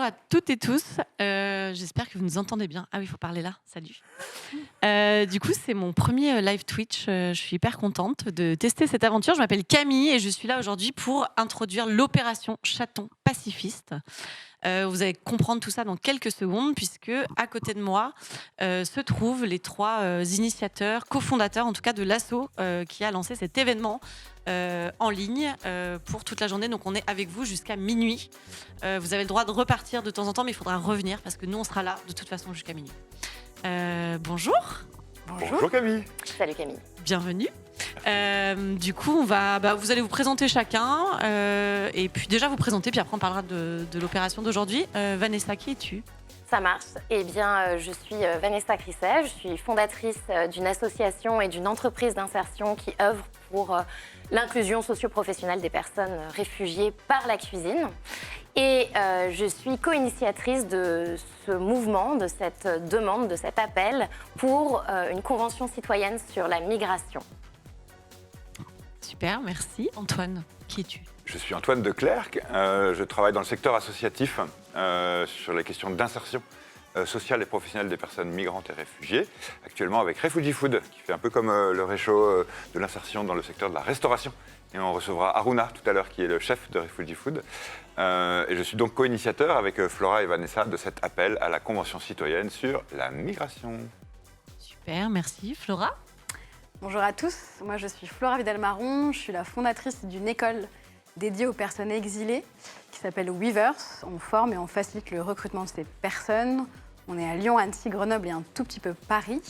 à toutes et tous. J'espère que vous nous entendez bien. Ah oui, il faut parler là. Salut. Du coup, c'est mon premier live Twitch. Je suis hyper contente de tester cette aventure. Je m'appelle Camille et je suis là aujourd'hui pour introduire l'opération Chaton Pacifiste. Vous allez comprendre tout ça dans quelques secondes, puisque à côté de moi se trouvent les trois initiateurs, cofondateurs en tout cas de l'asso qui a lancé cet événement en ligne pour toute la journée. Donc on est avec vous jusqu'à minuit. Vous avez le droit de repartir de temps en temps, mais il faudra revenir parce que nous on sera là de toute façon jusqu'à minuit. Bonjour. Bonjour Camille. Salut Camille. Bienvenue. Du coup, vous allez vous présenter chacun et puis déjà vous présenter, puis après on parlera de l'opération d'aujourd'hui. Vanessa, qui es-tu ? Ça marche. Eh bien, je suis Vanessa Crisset, je suis fondatrice d'une association et d'une entreprise d'insertion qui œuvre pour l'inclusion socio-professionnelle des personnes réfugiées par la cuisine. Et je suis co-initiatrice de ce mouvement, de cette demande, de cet appel pour une convention citoyenne sur la migration. Super, merci. Antoine, qui es-tu ? Je suis Antoine de Clercq, je travaille dans le secteur associatif sur les questions d'insertion sociale et professionnelle des personnes migrantes et réfugiées, actuellement avec Refugee Food, qui fait un peu comme le réchaud de l'insertion dans le secteur de la restauration. Et on recevra Aruna tout à l'heure, qui est le chef de Refugee Food. Et je suis donc co-initiateur avec Flora et Vanessa de cet appel à la Convention citoyenne sur la migration. Super, merci. Flora ? Bonjour à tous, moi je suis Flora Vidal-Marron, je suis la fondatrice d'une école dédiée aux personnes exilées qui s'appelle Weavers. On forme et on facilite le recrutement de ces personnes. On est à Lyon, Annecy, Grenoble et un tout petit peu Paris.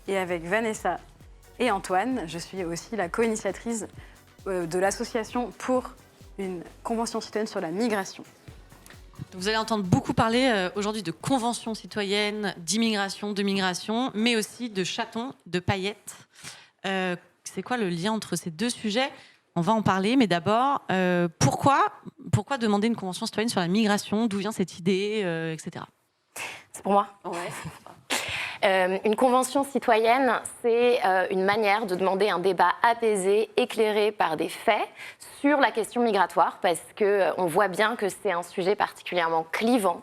Et avec Vanessa et Antoine, je suis aussi la co-initiatrice de l'association pour une convention citoyenne sur la migration. Vous allez entendre beaucoup parler aujourd'hui de convention citoyenne, d'immigration, de migration, mais aussi de chatons, de paillettes. C'est quoi le lien entre ces deux sujets ? On va en parler, mais d'abord, pourquoi demander une convention citoyenne sur la migration ? D'où vient cette idée, etc. C'est pour moi ? Ouais. Une convention citoyenne, c'est une manière de demander un débat apaisé, éclairé par des faits sur la question migratoire, parce qu'on voit bien que c'est un sujet particulièrement clivant,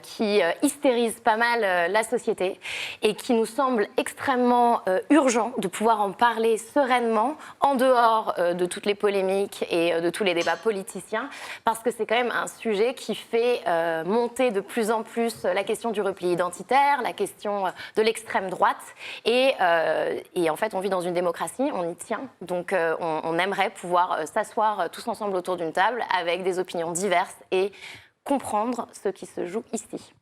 qui hystérise pas mal la société et qui nous semble extrêmement urgent de pouvoir en parler sereinement, en dehors de toutes les polémiques et de tous les débats politiciens, parce que c'est quand même un sujet qui fait monter de plus en plus la question du repli identitaire, la question de l'extrême droite. Et en fait, on vit dans une démocratie, on y tient. Donc, on aimerait pouvoir s'asseoir tous ensemble autour d'une table avec des opinions diverses et comprendre ce qui se joue ici.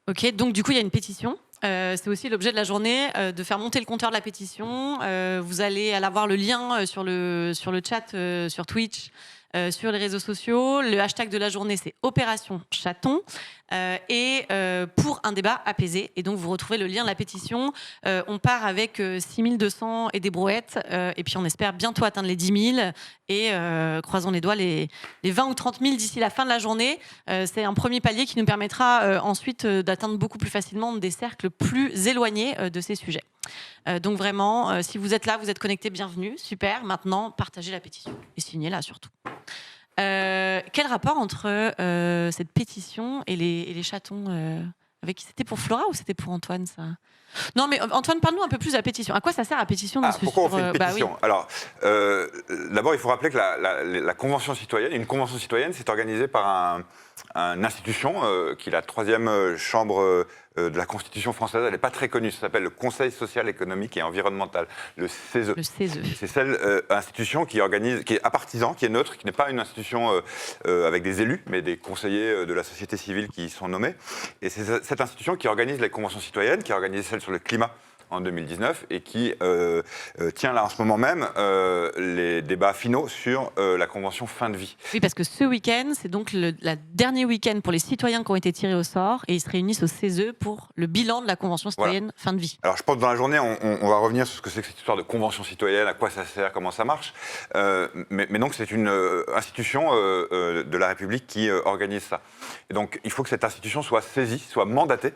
Ok, donc du coup, il y a une pétition. C'est aussi l'objet de la journée, de faire monter le compteur de la pétition. Vous allez avoir le lien sur le chat, sur Twitch, sur les réseaux sociaux. Le hashtag de la journée, c'est Opération Chaton. Et pour un débat apaisé. Et donc, vous retrouvez le lien de la pétition. On part avec 6200 et des brouettes. Et puis, on espère bientôt atteindre les 10 000. Et croisons les doigts, les 20 ou 30 000 d'ici la fin de la journée. C'est un premier palier qui nous permettra ensuite d'atteindre beaucoup plus facilement des cercles plus éloignés de ces sujets. Donc, vraiment, si vous êtes là, vous êtes connectés, bienvenue. Super. Maintenant, partagez la pétition. Et signez-la surtout. Quel rapport entre cette pétition et les chatons avec qui c'était pour Flora ou c'était pour Antoine ça ? Non mais Antoine, parle-nous un peu plus de la pétition. À quoi ça sert la pétition dans ce Pourquoi on fait une pétition ? Oui. Alors, d'abord, il faut rappeler que la convention citoyenne, une convention citoyenne, c'est organisé par une institution qui est la troisième chambre de la Constitution française. Elle n'est pas très connue. Ça s'appelle le Conseil social, économique et environnemental, le CESE. Le CESE. C'est celle institution qui organise, qui est apartisan, qui est neutre, qui n'est pas une institution avec des élus, mais des conseillers de la société civile qui y sont nommés. Et c'est cette institution qui organise les conventions citoyennes, qui a organisé celle sur le climat en 2019 et qui tient là en ce moment même les débats finaux sur la convention fin de vie. Oui, parce que ce week-end, c'est donc le dernier week-end pour les citoyens qui ont été tirés au sort et ils se réunissent au CESE pour le bilan de la convention citoyenne fin de vie. Alors je pense que dans la journée, on va revenir sur ce que c'est que cette histoire de convention citoyenne, à quoi ça sert, comment ça marche. Mais donc c'est une institution de la République qui organise ça. Et donc il faut que cette institution soit saisie, soit mandatée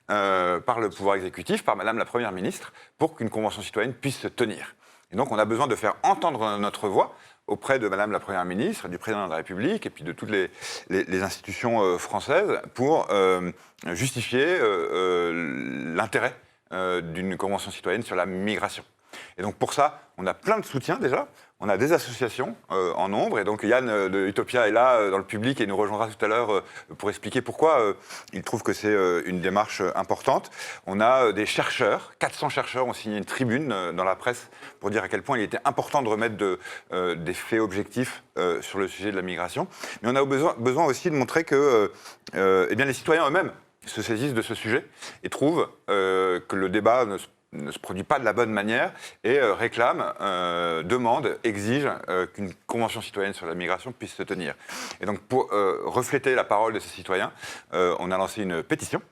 par le pouvoir exécutif, par Madame la Première ministre, pour qu'une convention citoyenne puisse se tenir. Et donc on a besoin de faire entendre notre voix auprès de Madame la Première ministre, du Président de la République et puis de toutes les institutions françaises pour justifier l'intérêt d'une convention citoyenne sur la migration. Et donc pour ça, on a plein de soutiens déjà. On a des associations en nombre, et donc Yann de Utopia est là dans le public et nous rejoindra tout à l'heure pour expliquer pourquoi il trouve que c'est une démarche importante. On a des chercheurs, 400 chercheurs ont signé une tribune dans la presse pour dire à quel point il était important de remettre des faits objectifs sur le sujet de la migration. Mais on a besoin aussi de montrer que eh bien, les citoyens eux-mêmes se saisissent de ce sujet et trouvent que le débat ne se produit pas de la bonne manière et réclame, demande, exige qu'une convention citoyenne sur la migration puisse se tenir. Et donc pour refléter la parole de ces citoyens, on a lancé une pétition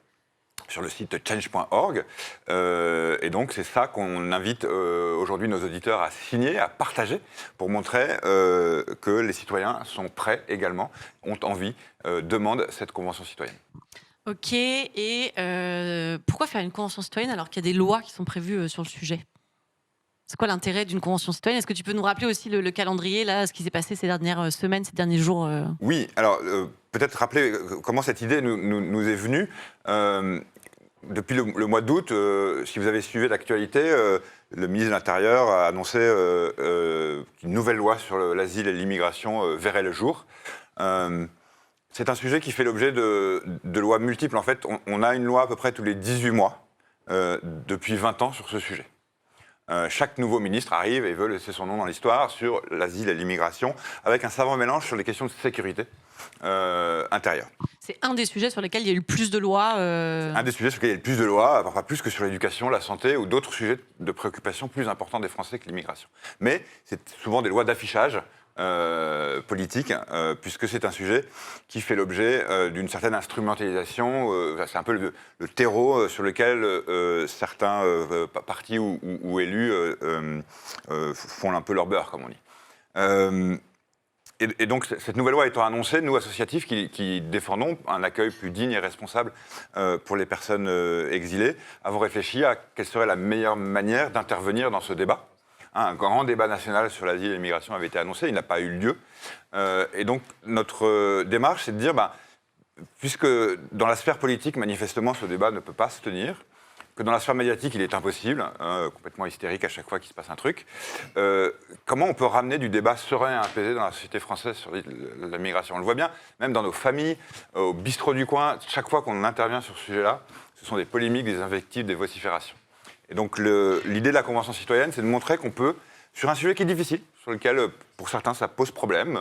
sur le site change.org. Et donc c'est ça qu'on invite aujourd'hui nos auditeurs à signer, à partager, pour montrer que les citoyens sont prêts également, ont envie, demandent cette convention citoyenne. Ok, et pourquoi faire une convention citoyenne alors qu'il y a des lois qui sont prévues sur le sujet ? C'est quoi l'intérêt d'une convention citoyenne ? Est-ce que tu peux nous rappeler aussi le calendrier, là, ce qui s'est passé ces dernières semaines, ces derniers jours Oui, alors peut-être rappeler comment cette idée nous est venue. Depuis le mois d'août, si vous avez suivi l'actualité, le ministre de l'Intérieur a annoncé qu'une nouvelle loi sur l'asile et l'immigration verrait le jour. C'est un sujet qui fait l'objet de lois multiples. En fait, on a une loi à peu près tous les 18 mois depuis 20 ans sur ce sujet. Chaque nouveau ministre arrive et veut laisser son nom dans l'histoire sur l'asile et l'immigration, avec un savant mélange sur les questions de sécurité intérieure. C'est un des sujets sur lesquels il y a eu le plus de lois. Un des sujets sur lesquels il y a le plus de lois, pas plus que sur l'éducation, la santé ou d'autres sujets de préoccupation plus importants des Français que l'immigration. Mais c'est souvent des lois d'affichage politique, puisque c'est un sujet qui fait l'objet d'une certaine instrumentalisation. C'est un peu le terreau sur lequel certains partis ou élus font un peu leur beurre, comme on dit. Et donc, cette nouvelle loi étant annoncée, nous, associatifs, qui défendons un accueil plus digne et responsable pour les personnes exilées, avons réfléchi à quelle serait la meilleure manière d'intervenir dans ce débat. Un grand débat national sur l'asile et l'immigration avait été annoncé, il n'a pas eu lieu. Et donc, notre démarche, c'est de dire, puisque dans la sphère politique, manifestement, ce débat ne peut pas se tenir, que dans la sphère médiatique, il est impossible, complètement hystérique à chaque fois qu'il se passe un truc, comment on peut ramener du débat serein et apaisé dans la société française sur la migration ? On le voit bien, même dans nos familles, au bistrot du coin, chaque fois qu'on intervient sur ce sujet-là, ce sont des polémiques, des invectives, des vociférations. Et donc l'idée de la Convention citoyenne, c'est de montrer qu'on peut, sur un sujet qui est difficile, sur lequel pour certains ça pose problème,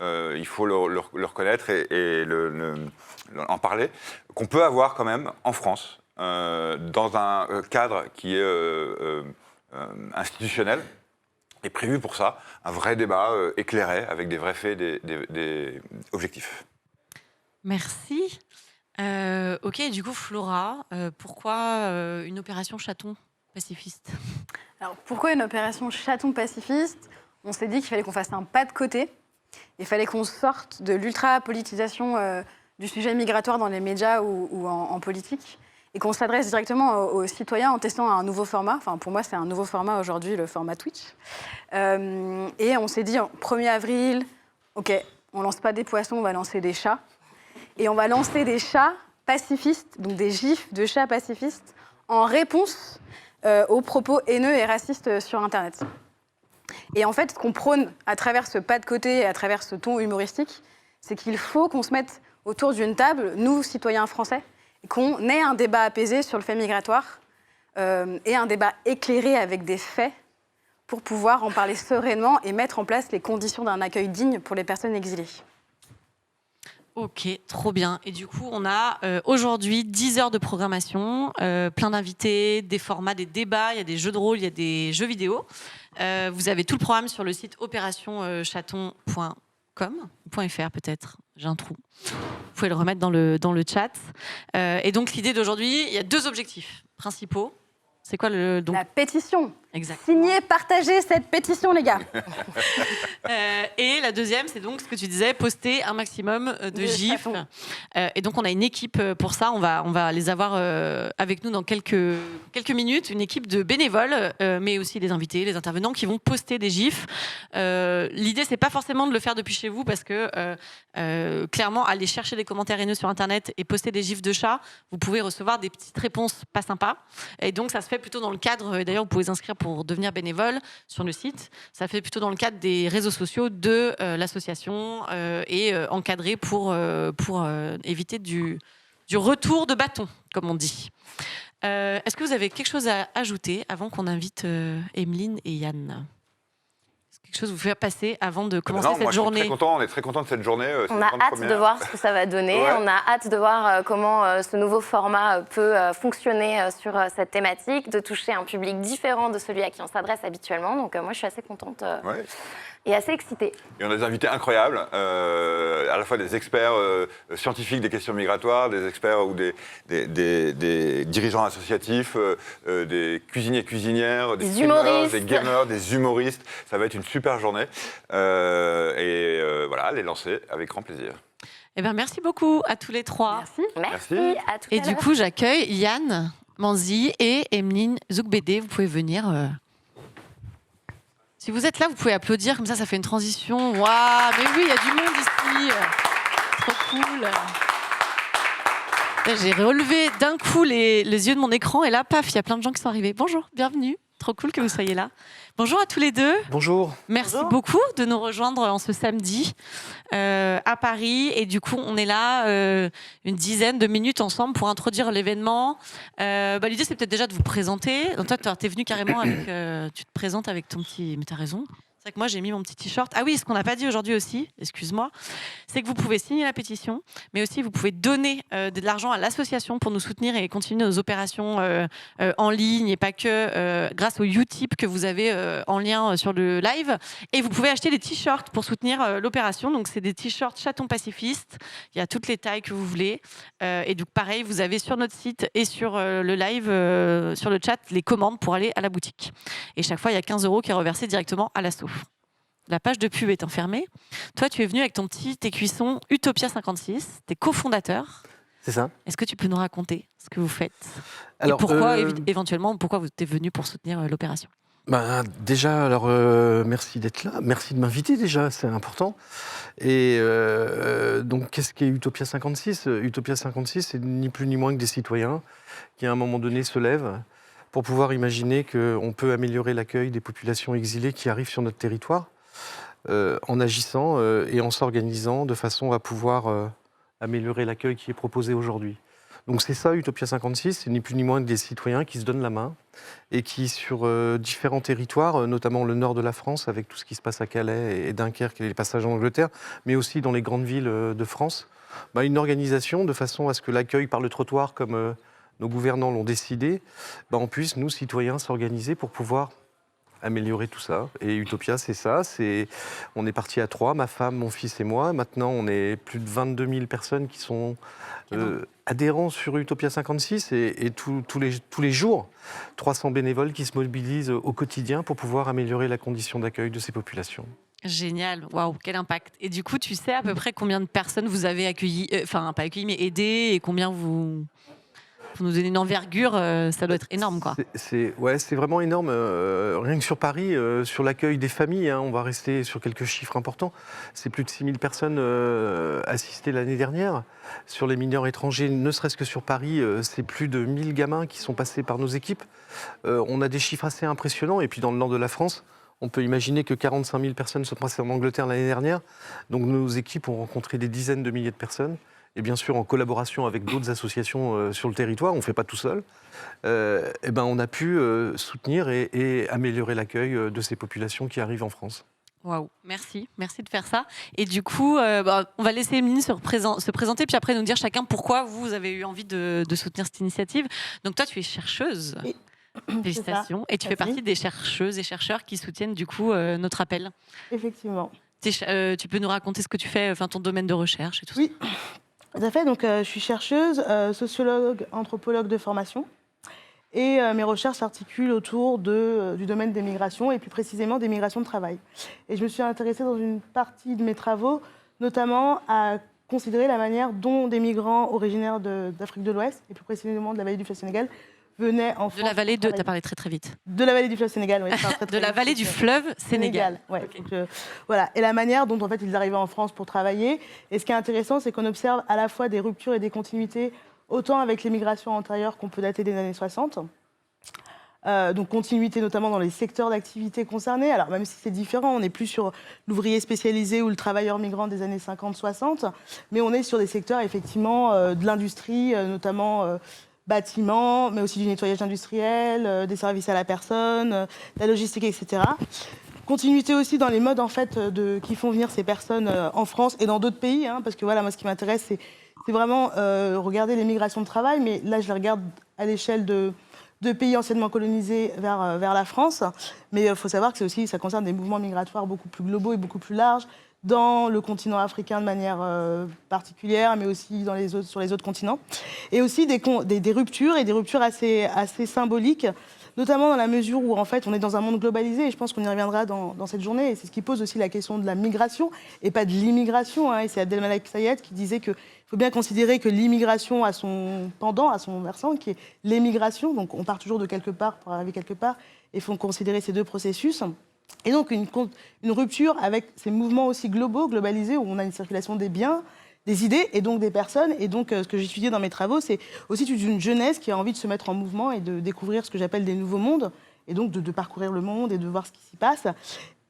il faut le reconnaître et en parler, qu'on peut avoir quand même en France, dans un cadre qui est institutionnel, et prévu pour ça, un vrai débat éclairé, avec des vrais faits, des objectifs. Merci. Ok, du coup, Flora, pourquoi une opération chaton pacifiste ? Alors, pourquoi une opération chaton pacifiste ? On s'est dit qu'il fallait qu'on fasse un pas de côté. Il fallait qu'on sorte de l'ultra-politisation du sujet migratoire dans les médias ou en politique et qu'on s'adresse directement aux citoyens en testant un nouveau format. Enfin, pour moi, c'est un nouveau format aujourd'hui, le format Twitch. Et on s'est dit, 1er avril, OK, on ne lance pas des poissons, on va lancer des chats. Et on va lancer des chats pacifistes, donc des gifs de chats pacifistes, en réponse aux propos haineux et racistes sur Internet. Et en fait, ce qu'on prône à travers ce pas de côté et à travers ce ton humoristique, c'est qu'il faut qu'on se mette autour d'une table, nous, citoyens français, et qu'on ait un débat apaisé sur le fait migratoire et un débat éclairé avec des faits pour pouvoir en parler sereinement et mettre en place les conditions d'un accueil digne pour les personnes exilées. Ok, trop bien. Et du coup, on a aujourd'hui 10 heures de programmation, plein d'invités, des formats, des débats, il y a des jeux de rôle, il y a des jeux vidéo. Vous avez tout le programme sur le site opérationchaton.com.fr peut-être, j'ai un trou. Vous pouvez le remettre dans le chat. Et donc l'idée d'aujourd'hui, il y a 2 objectifs principaux. C'est quoi donc... La pétition. Exactement. Signez, partagez cette pétition, les gars. Et la deuxième, c'est donc ce que tu disais, poster un maximum de gifs. façon. Et donc, on a une équipe pour ça. On va les avoir avec nous dans quelques minutes. Une équipe de bénévoles, mais aussi les invités, les intervenants qui vont poster des gifs. L'idée, c'est pas forcément de le faire depuis chez vous parce que clairement, aller chercher des commentaires haineux sur Internet et poster des gifs de chats, vous pouvez recevoir des petites réponses pas sympas. Et donc, ça se fait plutôt dans le cadre, et d'ailleurs, vous pouvez vous inscrire pour devenir bénévole sur le site. Ça fait plutôt dans le cadre des réseaux sociaux de l'association et encadré pour éviter du retour de bâton, comme on dit. Est-ce que vous avez quelque chose à ajouter avant qu'on invite Emeline et Yann ? Quelque chose vous faire passer avant de commencer cette journée? On est très content de cette journée. On a hâte de voir ce que ça va donner. Ouais. On a hâte de voir comment ce nouveau format peut fonctionner sur cette thématique, de toucher un public différent de celui à qui on s'adresse habituellement. Donc moi, je suis assez contente et assez excitée. Et on a des invités incroyables, à la fois des experts scientifiques des questions migratoires, des experts ou des dirigeants associatifs, des cuisiniers, cuisinières, des streamers, des gamers, des humoristes. Ça va être une super journée. Voilà, les lancer avec grand plaisir. Eh ben, merci beaucoup à tous les trois. Merci. À tout à Et du l'heure. coup, j'accueille Yann Manzi et Emeline Zoukbédé. Vous pouvez venir. Si vous êtes là, vous pouvez applaudir, comme ça fait une transition. Waouh, mais oui, il y a du monde ici. Trop cool. Là, j'ai relevé d'un coup les yeux de mon écran et là, paf, il y a plein de gens qui sont arrivés. Bonjour, bienvenue. Trop cool que vous soyez là. Bonjour à tous les deux. Bonjour. Merci beaucoup de nous rejoindre en ce samedi à Paris. Et du coup, on est là une dizaine de minutes ensemble pour introduire l'événement. L'idée, c'est peut-être déjà de vous présenter. Donc, toi, tu es venu carrément avec... tu te présentes avec ton petit... Mais tu as raison. C'est vrai que moi, j'ai mis mon petit t-shirt. Ah oui, ce qu'on n'a pas dit aujourd'hui aussi, excuse-moi, c'est que vous pouvez signer la pétition, mais aussi vous pouvez donner de l'argent à l'association pour nous soutenir et continuer nos opérations en ligne et pas que grâce au Utip que vous avez en lien sur le live. Et vous pouvez acheter des t-shirts pour soutenir l'opération. Donc, c'est des t-shirts chatons pacifistes. Il y a toutes les tailles que vous voulez. Et donc, pareil, vous avez sur notre site et sur le live, sur le chat, les commandes pour aller à la boutique. Et chaque fois, il y a 15 € qui est reversé directement à l'asso. La page de pub étant fermée, toi, tu es venu avec tes cuissons Utopia 56, tes cofondateurs. C'est ça. Est-ce que tu peux nous raconter ce que vous faites? Alors, et pourquoi, éventuellement, pourquoi vous êtes venu pour soutenir l'opération? Déjà, merci d'être là. Merci de m'inviter déjà, c'est important. Et donc, qu'est-ce qu'est Utopia 56 ? Utopia 56, c'est ni plus ni moins que des citoyens qui, à un moment donné, se lèvent pour pouvoir imaginer qu'on peut améliorer l'accueil des populations exilées qui arrivent sur notre territoire en agissant et en s'organisant de façon à pouvoir améliorer l'accueil qui est proposé aujourd'hui. Donc c'est ça, Utopia 56, c'est ni plus ni moins que des citoyens qui se donnent la main et qui, sur différents territoires, notamment le nord de la France, avec tout ce qui se passe à Calais et Dunkerque et les passages en Angleterre, mais aussi dans les grandes villes de France, une organisation de façon à ce que l'accueil par le trottoir, comme nos gouvernants l'ont décidé, on puisse, nous, citoyens, s'organiser pour pouvoir améliorer tout ça. Et Utopia, c'est ça. On est parti à 3, ma femme, mon fils et moi. Maintenant, on est plus de 22 000 personnes qui sont adhérents sur Utopia 56 et tous les jours, 300 bénévoles qui se mobilisent au quotidien pour pouvoir améliorer la condition d'accueil de ces populations. Génial, waouh, quel impact. Et du coup, tu sais à peu près combien de personnes vous avez accueillies, enfin pas accueillies, mais aidées, et combien pour nous donner une envergure, ça doit être énorme, quoi. C'est vraiment énorme. Rien que sur Paris, sur l'accueil des familles, on va rester sur quelques chiffres importants. C'est plus de 6 000 personnes assistées l'année dernière. Sur les mineurs étrangers, ne serait-ce que sur Paris, c'est plus de 1000 gamins qui sont passés par nos équipes. On a des chiffres assez impressionnants. Et puis dans le nord de la France, on peut imaginer que 45 000 personnes sont passées en Angleterre l'année dernière. Donc nos équipes ont rencontré des dizaines de milliers de personnes. Et bien sûr, en collaboration avec d'autres associations sur le territoire, on ne fait pas tout seul, on a pu soutenir et améliorer l'accueil de ces populations qui arrivent en France. Waouh, merci de faire ça. Et du coup, on va laisser Emeline se présenter, puis après nous dire chacun pourquoi vous avez eu envie de soutenir cette initiative. Donc toi, tu es chercheuse. Oui. Félicitations. Et tu fais partie des chercheuses et chercheurs qui soutiennent du coup notre appel. Effectivement. Tu peux nous raconter ce que tu fais, ton domaine de recherche et tout ça? Oui, tout à fait. Donc, je suis chercheuse, sociologue, anthropologue de formation. Et mes recherches s'articulent autour du domaine des migrations et plus précisément des migrations de travail. Et je me suis intéressée dans une partie de mes travaux, notamment à considérer la manière dont des migrants originaires d'Afrique de l'Ouest, et plus précisément de la vallée du fleuve Sénégal, venaient en France. De la vallée de, tu as parlé très très vite. De la vallée du fleuve Sénégal, oui. De la vallée du fleuve Sénégal. Ouais. Okay. Donc, voilà. Et la manière dont en fait, ils arrivaient en France pour travailler. Et ce qui est intéressant, c'est qu'on observe à la fois des ruptures et des continuités, autant avec les migrations antérieures qu'on peut dater des années 60. Donc continuité notamment dans les secteurs d'activité concernés. Alors même si c'est différent, on n'est plus sur l'ouvrier spécialisé ou le travailleur migrant des années 50-60, mais on est sur des secteurs effectivement de l'industrie, notamment bâtiments, mais aussi du nettoyage industriel, des services à la personne, la logistique, etc. Continuité aussi dans les modes en fait, qui font venir ces personnes en France et dans d'autres pays, hein, parce que voilà, moi ce qui m'intéresse, c'est vraiment regarder les migrations de travail, mais là je les regarde à l'échelle de pays anciennement colonisés vers la France. Mais il faut savoir que ça concerne des mouvements migratoires beaucoup plus globaux et beaucoup plus larges dans le continent africain de manière particulière, mais aussi sur les autres continents. Et aussi des ruptures, et des ruptures assez symboliques, notamment dans la mesure où en fait, on est dans un monde globalisé, et je pense qu'on y reviendra dans cette journée, et c'est ce qui pose aussi la question de la migration, et pas de l'immigration. Hein. Et c'est Abdelmalek Sayed qui disait qu'il faut bien considérer que l'immigration a son pendant, a son versant, qui est l'émigration. Donc on part toujours de quelque part pour arriver quelque part, et il faut considérer ces deux processus. Et donc une rupture avec ces mouvements aussi globalisés, où on a une circulation des biens, des idées et donc des personnes. Et donc ce que j'ai étudié dans mes travaux, c'est aussi toute une jeunesse qui a envie de se mettre en mouvement et de découvrir ce que j'appelle des nouveaux mondes, et donc de parcourir le monde et de voir ce qui s'y passe.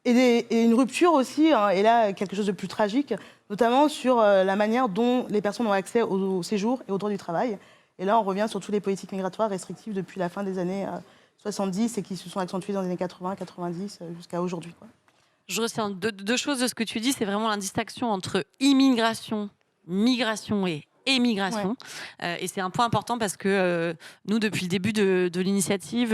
Et une rupture aussi, hein, et là quelque chose de plus tragique, notamment sur la manière dont les personnes ont accès au séjour et au droit du travail. Et là on revient sur toutes les politiques migratoires restrictives depuis la fin des années 70 et qui se sont accentuées dans les années 80, 90 jusqu'à aujourd'hui, quoi. Je retiens deux choses de ce que tu dis, c'est vraiment la distinction entre immigration, migration et émigration. Ouais. Et c'est un point important parce que nous, depuis le début de l'initiative,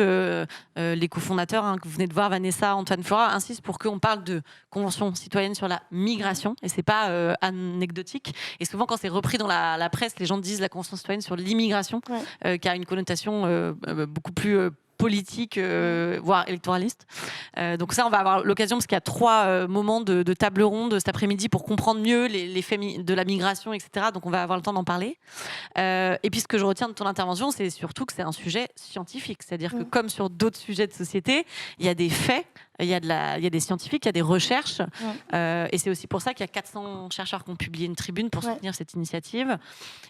les cofondateurs, hein, que vous venez de voir, Vanessa, Antoine Flora, insistent pour qu'on parle de convention citoyenne sur la migration. Et c'est pas anecdotique. Et souvent, quand c'est repris dans la presse, les gens disent la convention citoyenne sur l'immigration, qui a une connotation beaucoup plus politique, voire électoraliste. Donc ça, on va avoir l'occasion, parce qu'il y a 3 moments de table ronde cet après-midi pour comprendre mieux les faits de la migration, etc. Donc on va avoir le temps d'en parler. Et puis ce que je retiens de ton intervention, c'est surtout que c'est un sujet scientifique. C'est-à-dire que comme sur d'autres sujets de société, il y a des faits, il y a des scientifiques, il y a des recherches. Et c'est aussi pour ça qu'il y a 400 chercheurs qui ont publié une tribune pour soutenir cette initiative.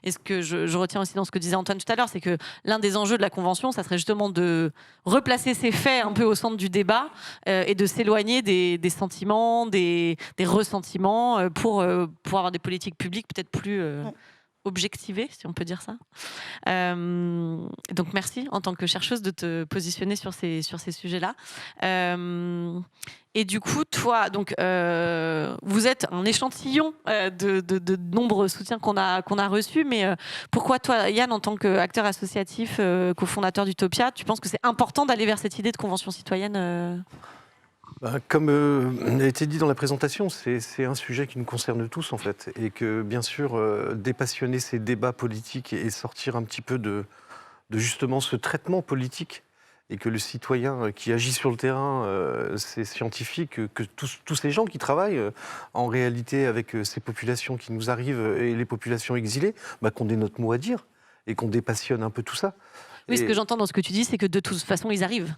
Et ce que je retiens aussi dans ce que disait Antoine tout à l'heure, c'est que l'un des enjeux de la Convention, ça serait justement de replacer ces faits un peu au centre du débat et de s'éloigner des sentiments, des ressentiments pour avoir des politiques publiques peut-être plus objectivées, si on peut dire ça. Donc merci en tant que chercheuse de te positionner sur ces sujets-là. Et du coup, toi, donc, vous êtes un échantillon de nombreux soutiens qu'on a reçus, mais pourquoi toi, Yann, en tant qu'acteur associatif, cofondateur d'Utopia, tu penses que c'est important d'aller vers cette idée de convention citoyenne Comme a été dit dans la présentation, c'est un sujet qui nous concerne tous en fait, et que bien sûr dépassionner ces débats politiques et sortir un petit peu de justement ce traitement politique, et que le citoyen qui agit sur le terrain, c'est scientifique, que tous ces gens qui travaillent en réalité avec ces populations qui nous arrivent et les populations exilées, qu'on ait notre mot à dire et qu'on dépassionne un peu tout ça. Oui, ce que j'entends dans ce que tu dis, c'est que de toute façon, ils arrivent.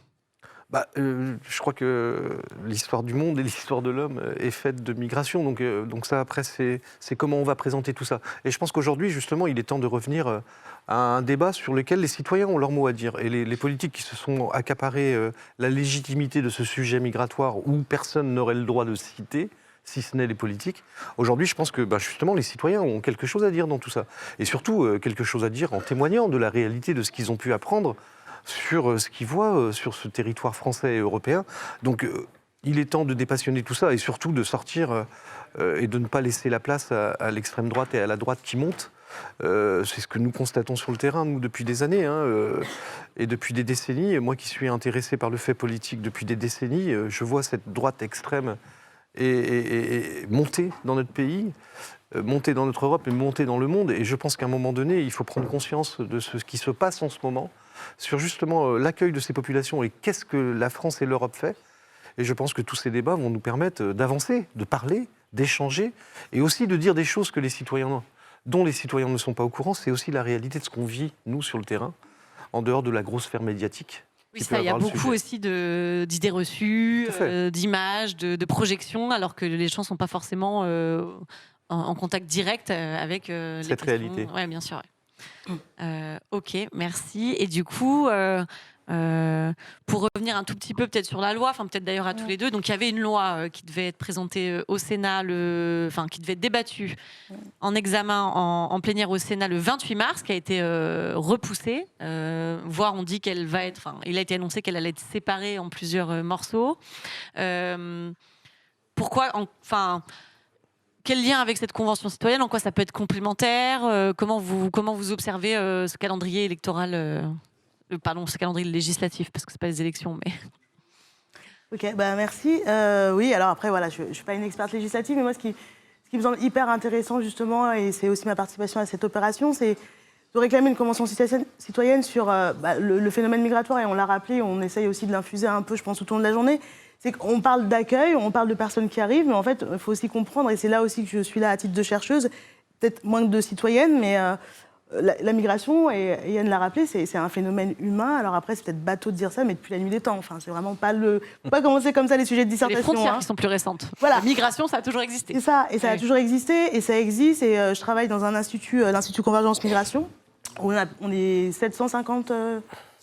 Je crois que l'histoire du monde et l'histoire de l'homme est faite de migration. Donc ça, après, c'est comment on va présenter tout ça. Et je pense qu'aujourd'hui, justement, il est temps de revenir à un débat sur lequel les citoyens ont leur mot à dire. Et les politiques qui se sont accaparés la légitimité de ce sujet migratoire où personne n'aurait le droit de citer, si ce n'est les politiques. Aujourd'hui, je pense que justement, les citoyens ont quelque chose à dire dans tout ça. Et surtout, quelque chose à dire en témoignant de la réalité de ce qu'ils ont pu apprendre sur ce qu'ils voient sur ce territoire français et européen. Donc il est temps de dépassionner tout ça et surtout de sortir et de ne pas laisser la place à l'extrême droite et à la droite qui monte. C'est ce que nous constatons sur le terrain, nous, depuis des années et depuis des décennies. Moi qui suis intéressé par le fait politique depuis des décennies, je vois cette droite extrême et monter dans notre pays. monter dans notre Europe et monter dans le monde. Et je pense qu'à un moment donné, il faut prendre conscience de ce qui se passe en ce moment sur justement l'accueil de ces populations et qu'est-ce que la France et l'Europe fait. Et je pense que tous ces débats vont nous permettre d'avancer, de parler, d'échanger et aussi de dire des choses que dont les citoyens ne sont pas au courant. C'est aussi la réalité de ce qu'on vit, nous, sur le terrain, en dehors de la grosse sphère médiatique. Oui, ça, il y a beaucoup aussi d'idées reçues, d'images, de projections, alors que les gens ne sont pas forcément en contact direct avec cette réalité. Oui, bien sûr. Ouais. Ok, merci. Et du coup, pour revenir un tout petit peu peut-être sur la loi, enfin peut-être d'ailleurs à tous les deux, donc il y avait une loi qui devait être présentée au Sénat, qui devait être débattue en examen en plénière au Sénat le 28 mars, qui a été repoussée, voire on dit qu'elle va être, il a été annoncé qu'elle allait être séparée en plusieurs morceaux. Pourquoi, quel lien avec cette convention citoyenne? En quoi ça peut être complémentaire? Comment vous observez ce calendrier électoral, ce calendrier législatif, parce que c'est pas les élections, mais... Ok, merci. Oui, alors après, voilà, je ne suis pas une experte législative, mais moi, ce qui me semble hyper intéressant, justement, et c'est aussi ma participation à cette opération, c'est de réclamer une convention citoyenne sur le phénomène migratoire, et on l'a rappelé, on essaye aussi de l'infuser un peu, je pense, tout au long de la journée. C'est qu'on parle d'accueil, on parle de personnes qui arrivent, mais en fait, il faut aussi comprendre, et c'est là aussi que je suis là à titre de chercheuse, peut-être moins que de citoyenne, mais la migration, et Yann l'a rappelé, c'est un phénomène humain. Alors après, c'est peut-être bateau de dire ça, mais depuis la nuit des temps. Enfin, c'est vraiment pas faut pas commencer comme ça les sujets de dissertation. Les frontières qui sont plus récentes. Voilà. La migration, ça a toujours existé. C'est ça, et ça a toujours existé, et ça existe. Et je travaille dans un institut, l'Institut Convergence Migration, où on est 650,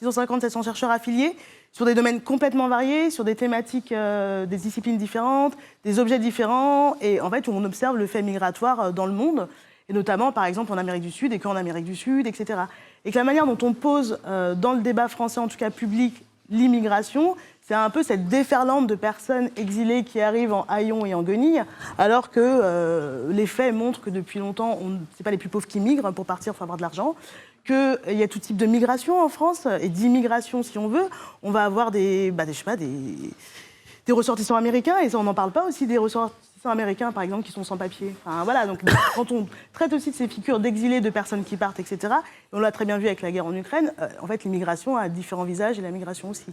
700 chercheurs affiliés, sur des domaines complètement variés, sur des thématiques, des disciplines différentes, des objets différents, et en fait, où on observe le fait migratoire dans le monde, et notamment, par exemple, en Amérique du Sud, et qu'en Amérique du Sud, etc. Et que la manière dont on pose, dans le débat français, en tout cas public, l'immigration, c'est un peu cette déferlante de personnes exilées qui arrivent en haillons et en guenilles, alors que les faits montrent que depuis longtemps, ce n'est pas les plus pauvres qui migrent pour partir, il faut avoir de l'argent, qu'il y a tout type de migration en France, et d'immigration si on veut. On va avoir des ressortissants américains, et ça on n'en parle pas aussi, des ressortissants américains par exemple qui sont sans papier. Enfin, voilà, donc quand on traite aussi de ces figures d'exilés, de personnes qui partent, etc., et on l'a très bien vu avec la guerre en Ukraine, en fait l'immigration a différents visages et la migration aussi.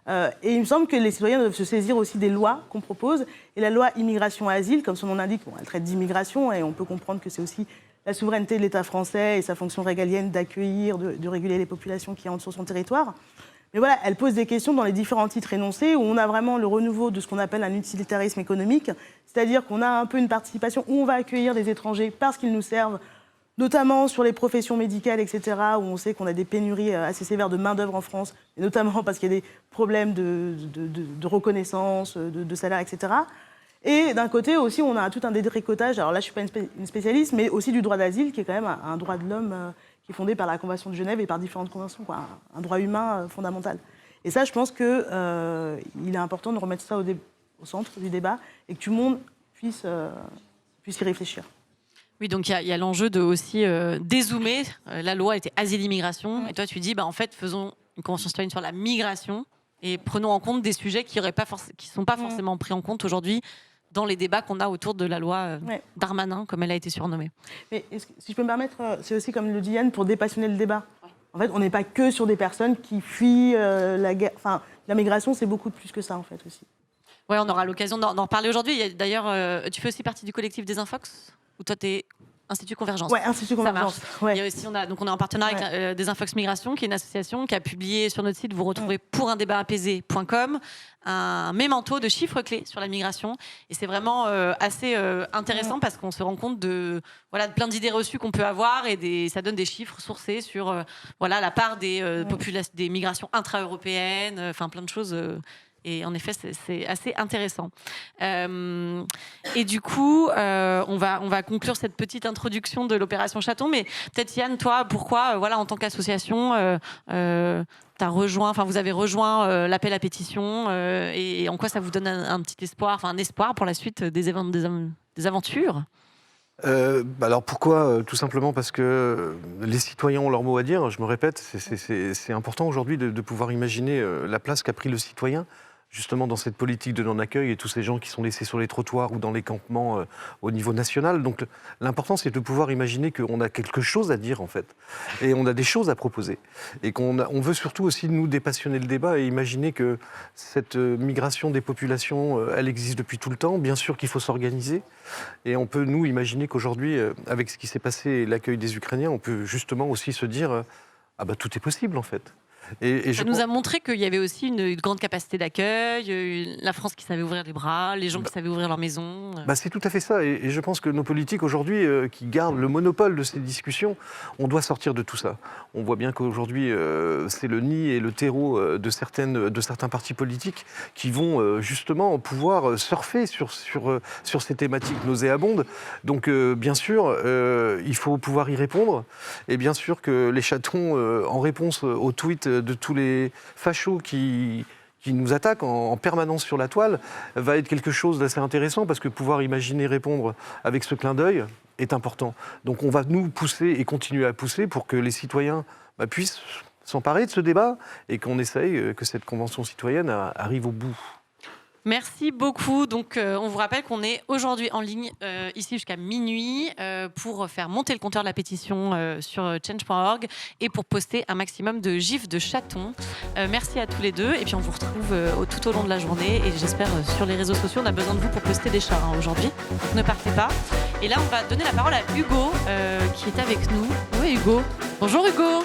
Et il me semble que les citoyens doivent se saisir aussi des lois qu'on propose. Et la loi immigration-asile, comme son nom l'indique, elle traite d'immigration, et on peut comprendre que c'est aussi la souveraineté de l'État français et sa fonction régalienne d'accueillir, de réguler les populations qui entrent sur son territoire. Mais voilà, elle pose des questions dans les différents titres énoncés, où on a vraiment le renouveau de ce qu'on appelle un utilitarisme économique, c'est-à-dire qu'on a un peu une participation où on va accueillir des étrangers parce qu'ils nous servent, notamment sur les professions médicales, etc., où on sait qu'on a des pénuries assez sévères de main-d'œuvre en France, et notamment parce qu'il y a des problèmes de reconnaissance, de salaire, etc. Et d'un côté aussi, on a tout un détricotage, alors là je ne suis pas une spécialiste, mais aussi du droit d'asile, qui est quand même un droit de l'homme qui est fondé par la Convention de Genève et par différentes conventions, quoi, un droit humain fondamental. Et ça, je pense qu'il est important de remettre ça au centre du débat, et que tout le monde puisse y réfléchir. Oui, donc il y a l'enjeu de aussi dézoomer. La loi était asile-immigration, et toi tu dis, en fait, faisons une convention citoyenne sur la migration, et prenons en compte des sujets qui ne sont pas forcément pris en compte aujourd'hui dans les débats qu'on a autour de la loi Darmanin, comme elle a été surnommée. Mais si je peux me permettre, c'est aussi, comme le dit Yann, pour dépassionner le débat. Ouais. En fait, on n'est pas que sur des personnes qui fuient la guerre. Enfin, la migration, c'est beaucoup plus que ça, en fait, aussi. Oui, on aura l'occasion d'en reparler aujourd'hui. D'ailleurs, tu fais aussi partie du collectif des Infox, ou toi, tu es Institut Convergence. Oui, Institut Convergence. Ouais. Il y a aussi, on est en partenariat avec des Infox Migration, qui est une association qui a publié sur notre site, vous retrouvez pourundébatapaisé.com, un mémento de chiffres clés sur la migration. Et c'est vraiment assez intéressant parce qu'on se rend compte de plein d'idées reçues qu'on peut avoir, et ça donne des chiffres sourcés sur la part des migrations intra-européennes, enfin plein de choses. Et en effet, c'est assez intéressant. Et du coup, on va conclure cette petite introduction de l'opération Chaton. Mais peut-être Yann, toi, pourquoi, en tant qu'association, vous avez rejoint l'appel à pétition, et en quoi ça vous donne un petit espoir, un espoir pour la suite des aventures? Alors pourquoi? Tout simplement parce que les citoyens ont leur mot à dire. Je me répète, c'est important aujourd'hui de pouvoir imaginer la place qu'a pris le citoyen justement dans cette politique de non-accueil et tous ces gens qui sont laissés sur les trottoirs ou dans les campements au niveau national. Donc l'important, c'est de pouvoir imaginer qu'on a quelque chose à dire, en fait, et on a des choses à proposer. Et on veut surtout aussi, nous, dépassionner le débat et imaginer que cette migration des populations, elle existe depuis tout le temps. Bien sûr qu'il faut s'organiser. Et on peut, nous, imaginer qu'aujourd'hui, avec ce qui s'est passé et l'accueil des Ukrainiens, on peut justement aussi se dire ah bah tout est possible, en fait. Et ça nous a montré qu'il y avait aussi une grande capacité d'accueil, la France qui savait ouvrir les bras, les gens qui savaient ouvrir leur maison. Bah c'est tout à fait ça. Et je pense que nos politiques aujourd'hui, qui gardent le monopole de ces discussions, on doit sortir de tout ça. On voit bien qu'aujourd'hui, c'est le nid et le terreau de certains partis politiques qui vont justement pouvoir surfer sur ces thématiques nauséabondes. Donc bien sûr, il faut pouvoir y répondre. Et bien sûr que les chatons, en réponse aux tweets de tous les fachos qui nous attaquent en permanence sur la toile, va être quelque chose d'assez intéressant parce que pouvoir imaginer répondre avec ce clin d'œil est important. Donc on va nous pousser et continuer à pousser pour que les citoyens puissent s'emparer de ce débat et qu'on essaye que cette convention citoyenne arrive au bout. Merci beaucoup. Donc, on vous rappelle qu'on est aujourd'hui en ligne, ici jusqu'à minuit, pour faire monter le compteur de la pétition sur change.org et pour poster un maximum de gifs de chatons. Merci à tous les deux. Et puis, on vous retrouve tout au long de la journée. Et j'espère sur les réseaux sociaux. On a besoin de vous pour poster des chats aujourd'hui. Donc, ne partez pas. Et là, on va donner la parole à Hugo, qui est avec nous. Oui, Hugo. Bonjour, Hugo.